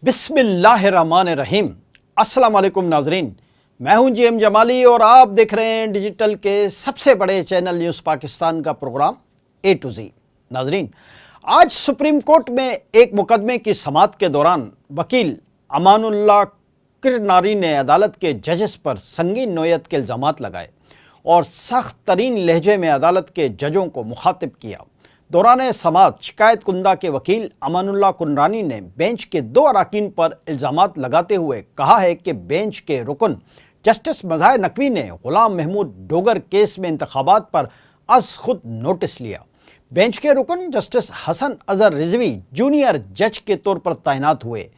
बिस्मिल्लाहिर्रहमानिर्रहीम। अस्सलाम वालेकुम नाजरीन, मैं हूं GM जमाली और आप देख रहे हैं डिजिटल के सबसे बड़े चैनल न्यूज़ पाकिस्तान का प्रोग्राम A to Z। नाजरीन, आज सुप्रीम कोर्ट में एक मुकदमे की समाअत के दौरान वकील अमानुल्लाह किरनारी ने अदालत के जजेस पर संगीन नोयत के इल्ज़ामात लगाए और सख्त तरीन लहजे में अदालत के जजों को मुखातिब किया। दौरान समाअत शिकायत कुंदा के वकील अमानुल्लाह कुरनानी ने बेंच के 2 अरकान पर इल्ज़ामात लगाते हुए कहा है कि बेंच के रुकन जस्टिस मज़ाहिर नकवी ने गुलाम महमूद डोगर केस में इंतखाबात पर अज़ खुद नोटिस लिया। बेंच के रुकन जस्टिस हसन अज़हर रिजवी जूनियर जज के तौर पर तैनात हुए।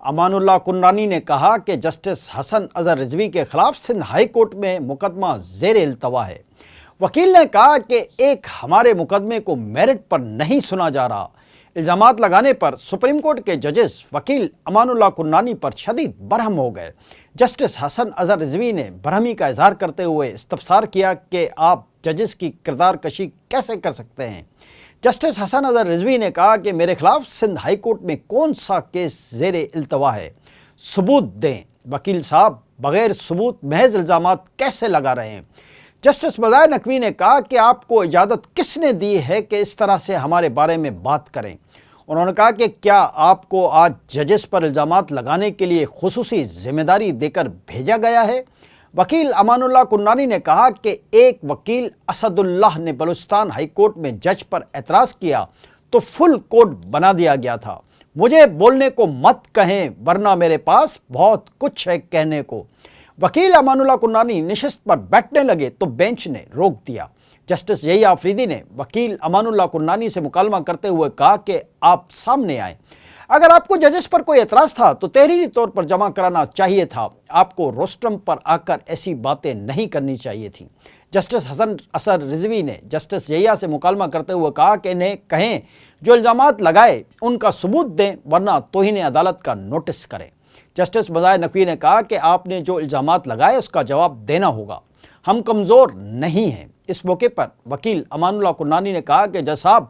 अमानुल्लाह कुरनानी ने कहा कि जस्टिस हसन अज़हर रिजवी के खिलाफ सिंध हाई कोर्ट में मुकदमा ज़ेर इल्तवा है। वकील ने कहा कि एक हमारे मुकदमे को मेरिट पर नहीं सुना जा रहा। इल्ज़ामात लगाने पर सुप्रीम कोर्ट के जजेस वकील अमानुल्लाह कुरनानी पर शदीद बरहम हो गए। जस्टिस हसन अज़हर रिजवी ने बरहमी का इजहार करते हुए इस्तफसार किया कि आप जजेस की किरदार कशी कैसे कर सकते हैं। जस्टिस हसन अज़हर रिजवी ने कहा कि मेरे खिलाफ सिंध हाई कोर्ट में कौन सा केस ज़ेर इल्तवा है, सबूत दें। वकील साहब बग़ैर सबूत महज इल्ज़ामात कैसे लगा रहे हैं। जस्टिस मज़ाहिर नकवी ने कहा कि आपको इजाज़त किसने दी है कि इस तरह से हमारे बारे में बात करें। उन्होंने कहा कि क्या आपको आज जजेस पर इल्ज़ामात लगाने के लिए खुसूसी ज़िम्मेदारी देकर भेजा गया है। वकील अमानुल्लाह कुरनानी ने कहा कि एक वकील असदुल्लाह ने बलूचिस्तान हाई कोर्ट में जज पर एतराज़ किया तो फुल कोर्ट बना दिया गया था। मुझे बोलने को मत कहें वरना मेरे पास बहुत कुछ है कहने को। वकील अमानुल्लाह कुरनानी नशिस्त पर बैठने लगे तो बेंच ने रोक दिया। जस्टिस यहिया अफरीदी ने वकील अमानुल्लाह कुरनानी से मुकालमा करते हुए कहा कि आप सामने आए। अगर आपको जजेस पर कोई एतराज़ था तो तहरीरी तौर पर जमा कराना चाहिए था। आपको रोस्ट्रम पर आकर ऐसी बातें नहीं करनी चाहिए थी। जस्टिस हसन अज़हर रिजवी ने जस्टिस यहिया से मुकालमा करते हुए कहा कि इन्हें कहें जो इल्ज़ामात लगाए उनका सबूत दें वरना तौहीन अदालत का नोटिस करें। जस्टिस मज़ाहिर नकवी ने कहा कि आपने जो इल्ज़ामात लगाए उसका जवाब देना होगा, हम कमज़ोर नहीं हैं। इस मौके पर वकील अमानुल्लाह कुरनानी ने कहा कि जज साहब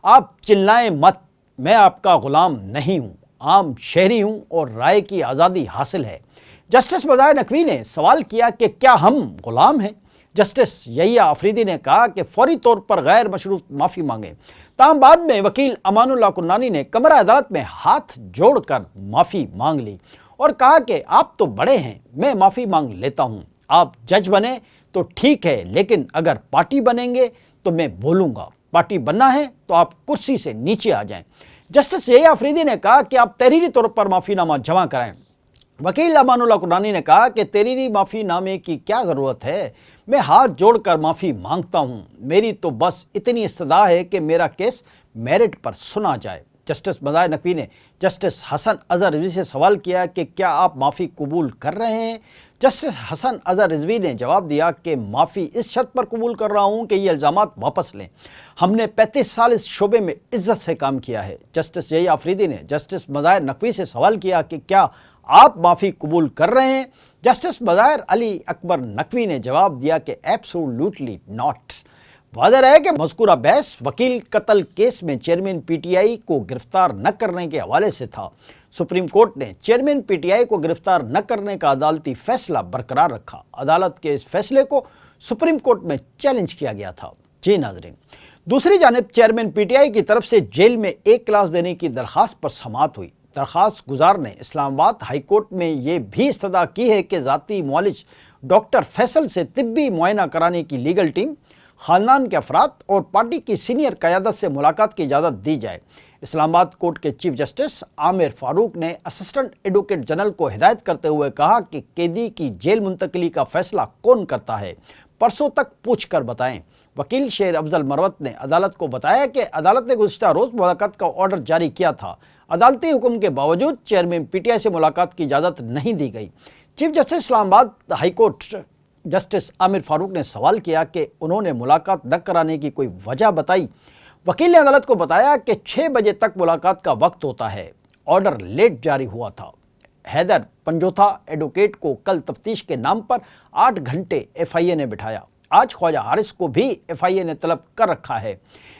आप चिल्लाएं मत, मैं आपका ग़ुलाम नहीं हूँ, आम शहरी हूँ और राय की आज़ादी हासिल है। जस्टिस मज़ाहिर नकवी ने सवाल किया कि क्या हम ग़ुलाम हैं। जस्टिस यहिया अफरीदी ने कहा कि फौरी तौर पर गैर मशरूत माफ़ी मांगे। ताहम बाद में वकील अमानुल्लाह कुरनानी ने कमरा अदालत में हाथ जोड़कर माफ़ी मांग ली और कहा कि आप तो बड़े हैं, मैं माफ़ी मांग लेता हूँ। आप जज बने तो ठीक है, लेकिन अगर पार्टी बनेंगे तो मैं बोलूँगा। पार्टी बनना है तो आप कुर्सी से नीचे आ जाएं। जस्टिस यहिया अफरीदी ने कहा कि आप तहरीरी तौर पर माफ़ीनामा जमा कराएं। वकील अमानुल्लाह कुरनानी ने कहा कि तहरीरी माफ़ीनामे की क्या ज़रूरत है, मैं हाथ जोड़कर माफ़ी मांगता हूँ। मेरी तो बस इतनी इस्तदा है कि मेरा केस मेरिट पर सुना जाए। जस्टिस मज़ाहिर नकवी ने जस्टिस हसन अज़हर रिजवी से सवाल किया कि क्या आप माफ़ी कबूल कर रहे हैं। जस्टिस हसन अज़हर रिजवी ने जवाब दिया कि माफ़ी इस शर्त पर कबूल कर रहा हूं कि ये इल्ज़ामात वापस लें। हमने 35 साल इस शोबे में इज्जत से काम किया है। जस्टिस यहिया अफरीदी ने जस्टिस मज़ाहिर नकवी से सवाल किया कि क्या आप माफ़ी कबूल कर रहे हैं। जस्टिस मज़ाहिर अली अकबर नकवी ने जवाब दिया कि एब्सोल्युटली नॉट। वाज़ेह रहे कि मज़कूरा बहस वकील कत्ल केस में चेयरमैन PTI को गिरफ्तार न करने के हवाले से था। सुप्रीम कोर्ट ने चेयरमैन PTI को गिरफ्तार न करने का अदालती फैसला बरकरार रखा। अदालत के इस फैसले को सुप्रीम कोर्ट में चैलेंज किया गया था। जी नाज़रीन, दूसरी जानिब चेयरमैन PTI की तरफ से जेल में 1 क्लास देने की दरख्वास्त पर समाअत हुई। दरख्वास्त गुजार ने इस्लामाबाद हाई कोर्ट में ये भी इस्तदा की है कि ज़ाती मुआलिज डॉक्टर फैसल से तिब्बी मुआयना कराने की लीगल टीम, ख़ानदान के अफराद और पार्टी की सीनियर क़यादत से मुलाकात की इजाज़त दी जाए। इस्लामाबाद कोर्ट के चीफ जस्टिस आमिर फारूक ने असिस्टेंट एडवोकेट जनरल को हिदायत करते हुए कहा कि कैदी की जेल मुंतकली का फैसला कौन करता है, परसों तक पूछ कर बताएं। वकील शेर अफजल मरवत ने अदालत को बताया कि अदालत ने गुज़िश्ता रोज़ मुलाकात का ऑर्डर जारी किया था। अदालती हुक्म के बावजूद चेयरमैन PTI से मुलाकात की इजाज़त नहीं दी गई। Chief justice Islamabad high court justice Aamir Farooq ने सवाल किया कि उन्होंने मुलाकात न कराने की कोई वजह बताई। वकील ने अदालत को बताया कि 6 बजे तक मुलाकात का वक्त होता है, ऑर्डर लेट जारी हुआ था। हैदर पंजोथा एडवोकेट को कल तफ्तीश के नाम पर 8 घंटे FIA ने बिठाया। आज ख्वाजा हारिस को भी FIA ने तलब कर रखा है।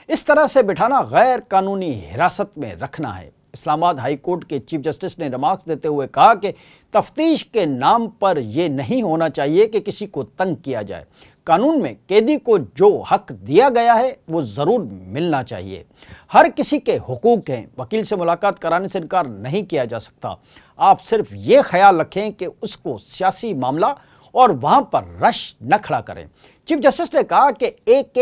इस तरह से बिठाना गैर कानूनी हिरासत में रखना है। اسلام آباد ہائی کورٹ کے چیف جسٹس نے ریمارکس دیتے ہوئے کہا کہ تفتیش کے نام پر یہ نہیں ہونا چاہیے کہ کسی کو تنگ کیا جائے۔ قانون میں قیدی کو جو حق دیا گیا ہے وہ ضرور ملنا چاہیے۔ ہر کسی کے حقوق ہیں، وکیل سے ملاقات کرانے سے انکار نہیں کیا جا سکتا۔ آپ صرف یہ خیال رکھیں کہ اس کو سیاسی معاملہ اور وہاں پر رش نہ کھڑا کریں۔ چیف جسٹس نے کہا کہ ایک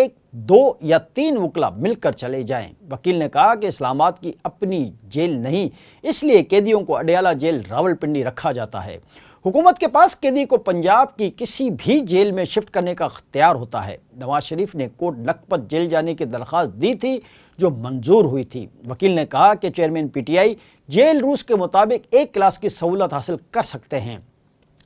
2 یا 3 وکلا مل کر چلے جائیں۔ وکیل نے کہا کہ اسلام آباد کی اپنی جیل نہیں، اس لیے قیدیوں کو اڈیالہ جیل راولپنڈی رکھا جاتا ہے۔ حکومت کے پاس قیدی کو پنجاب کی کسی بھی جیل میں شفٹ کرنے کا اختیار ہوتا ہے۔ نواز شریف نے کوٹ لکھپت جیل جانے کی درخواست دی تھی جو منظور ہوئی تھی۔ وکیل نے کہا کہ chairman P T I jail rules کے مطابق 1 کلاس کی سہولت حاصل کر سکتے ہیں۔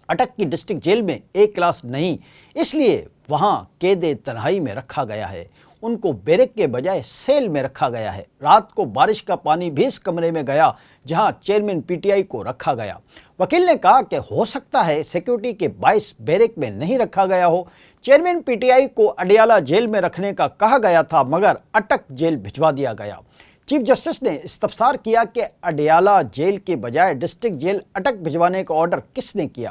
اٹک کی ڈسٹرکٹ جیل میں 1 کلاس نہیں، اس لیے وہاں قید تنہائی میں رکھا گیا ہے۔ ان کو بیرک کے بجائے سیل میں رکھا گیا ہے۔ رات کو بارش کا پانی بھی اس کمرے میں گیا جہاں چیئرمین پی ٹی آئی کو رکھا گیا۔ وکیل نے کہا کہ ہو سکتا ہے سیکیورٹی کے باعث بیرک میں نہیں رکھا گیا ہو۔ چیئرمین پی ٹی آئی کو اڈیالہ جیل میں رکھنے کا کہا گیا تھا مگر اٹک جیل بھجوا دیا گیا۔ چیف جسٹس نے استفسار کیا کہ اڈیالہ جیل کے بجائے ڈسٹرکٹ جیل اٹک بھجوانے کا آرڈر کس نے کیا؟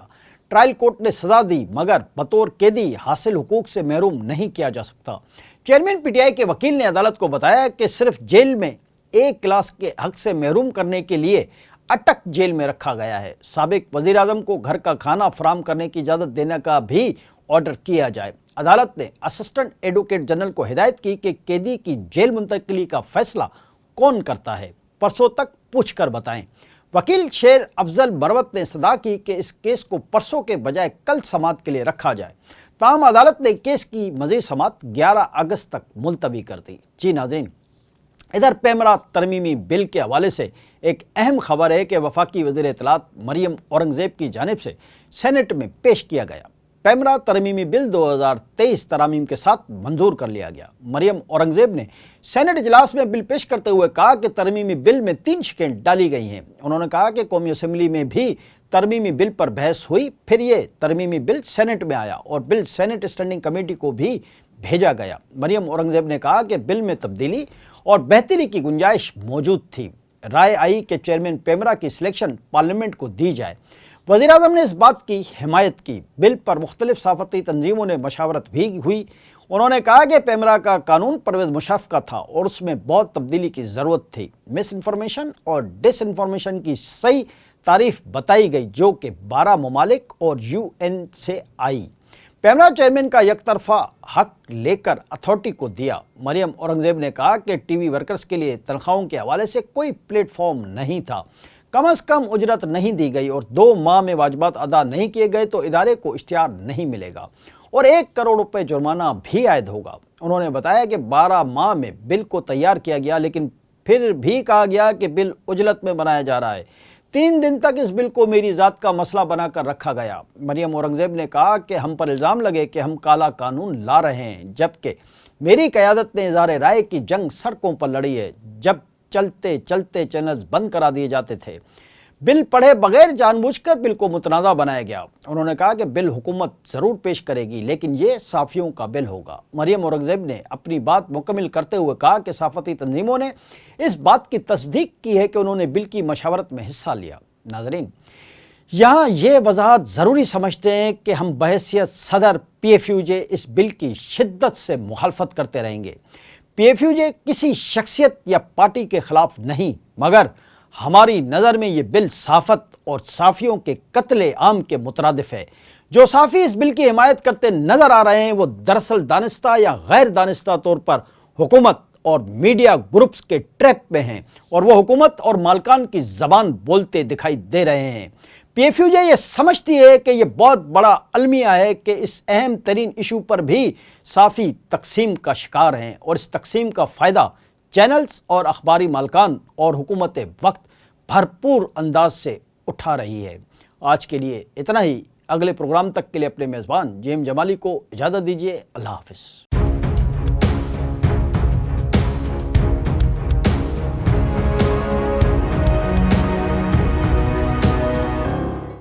ٹرائل کورٹ نے سزا دی مگر بطور قیدی حاصل حقوق سے محروم نہیں کیا جا سکتا۔ چیئرمین پی ٹی آئی کے وکیل نے عدالت کو بتایا کہ صرف جیل میں 1 کلاس کے حق سے محروم کرنے کے لیے اٹک جیل میں رکھا گیا ہے۔ سابق وزیر اعظم کو گھر کا کھانا فراہم کرنے کی اجازت دینے کا بھی آرڈر کیا جائے۔ عدالت نے اسسٹنٹ ایڈوکیٹ جنرل کو ہدایت کی کہ قیدی کی جیل منتقلی کا فیصلہ کون کرتا ہے، پرسوں تک پوچھ کر بتائیں۔ وکیل شیر افضل مروت نے استدعا کی کہ اس کیس کو پرسوں کے بجائے کل سماعت کے لیے رکھا جائے، تاہم عدالت نے کیس کی مزید سماعت 11 اگست تک ملتوی کر دی۔ جی ناظرین، ادھر پیمرا ترمیمی بل کے حوالے سے ایک اہم خبر ہے کہ وفاقی وزیر اطلاعات مریم اورنگزیب کی جانب سے سینٹ میں پیش کیا گیا پیمرا ترمیمی بل 2023 ترامیم کے ساتھ منظور کر لیا گیا۔ مریم اورنگزیب نے سینٹ اجلاس میں بل پیش کرتے ہوئے کہا کہ ترمیمی بل میں 3 شقیں ڈالی گئی ہیں۔ انہوں نے کہا کہ قومی اسمبلی میں بھی ترمیمی بل پر بحث ہوئی، پھر یہ ترمیمی بل سینٹ میں آیا اور بل سینٹ اسٹینڈنگ کمیٹی کو بھی بھیجا گیا۔ مریم اورنگزیب نے کہا کہ بل میں تبدیلی اور بہتری کی گنجائش موجود تھی۔ رائے آئی کہ چیئرمین پیمرا کی سلیکشن پارلیمنٹ کو دی جائے۔ وزیر اعظم نے اس بات کی حمایت کی۔ بل پر مختلف صحافتی تنظیموں نے مشاورت بھی ہوئی۔ انہوں نے کہا کہ پیمرا کا قانون پرویز مشرف کا تھا اور اس میں بہت تبدیلی کی ضرورت تھی۔ مس انفارمیشن اور ڈس انفارمیشن کی صحیح تعریف بتائی گئی جو کہ 12 ممالک اور UN سے آئی۔ پیمرا چیئرمین کا یک طرفہ حق لے کر اتھارٹی کو دیا۔ مریم اورنگزیب نے کہا کہ ٹی وی ورکرز کے لیے تنخواہوں کے حوالے سے کوئی پلیٹ فارم نہیں تھا، کم از کم اجرت نہیں دی گئی اور 2 ماہ میں واجبات ادا نہیں کیے گئے تو ادارے کو اشتہار نہیں ملے گا اور 1 کروڑ روپے جرمانہ بھی عائد ہوگا۔ انہوں نے بتایا کہ 12 ماہ میں بل کو تیار کیا گیا لیکن پھر بھی کہا گیا کہ بل عجلت میں بنایا جا رہا ہے۔ 3 دن تک اس بل کو میری ذات کا مسئلہ بنا کر رکھا گیا۔ مریم اورنگزیب نے کہا کہ ہم پر الزام لگے کہ ہم کالا قانون لا رہے ہیں جبکہ میری قیادت نے اظہار رائے کی جنگ سڑکوں پر لڑی ہے جب چلتے چلتے چینلز بند کرا دیے جاتے تھے۔ بل پڑھے بغیر جان بوجھ کر بل کو متنازع بنایا گیا۔ انہوں نے کہا کہ بل حکومت ضرور پیش کرے گی لیکن یہ صحافیوں کا بل ہوگا۔ مریم اورنگزیب نے اپنی بات مکمل کرتے ہوئے کہا کہ صحافتی تنظیموں نے اس بات کی تصدیق کی ہے کہ انہوں نے بل کی مشاورت میں حصہ لیا۔ ناظرین، یہاں یہ وضاحت ضروری سمجھتے ہیں کہ ہم بحیثیت صدر PFUJ اس بل کی شدت سے مخالفت کرتے رہیں گے۔ PFUJ کسی شخصیت یا پارٹی کے خلاف نہیں مگر ہماری نظر میں یہ بل صحافت اور صحافیوں کے قتل عام کے مترادف ہے۔ جو صحافی اس بل کی حمایت کرتے نظر آ رہے ہیں وہ دراصل دانستہ یا غیر دانستہ طور پر حکومت اور میڈیا گروپس کے ٹریپ میں ہیں اور وہ حکومت اور مالکان کی زبان بولتے دکھائی دے رہے ہیں۔ PFUJ یہ سمجھتی ہے کہ یہ بہت بڑا المیہ ہے کہ اس اہم ترین ایشو پر بھی صحافی تقسیم کا شکار ہیں اور اس تقسیم کا فائدہ چینلز اور اخباری مالکان اور حکومت وقت بھرپور انداز سے اٹھا رہی ہے۔ آج کے لیے اتنا ہی۔ اگلے پروگرام تک کے لیے اپنے میزبان JM جمالی کو اجازت دیجیے۔ اللہ حافظ۔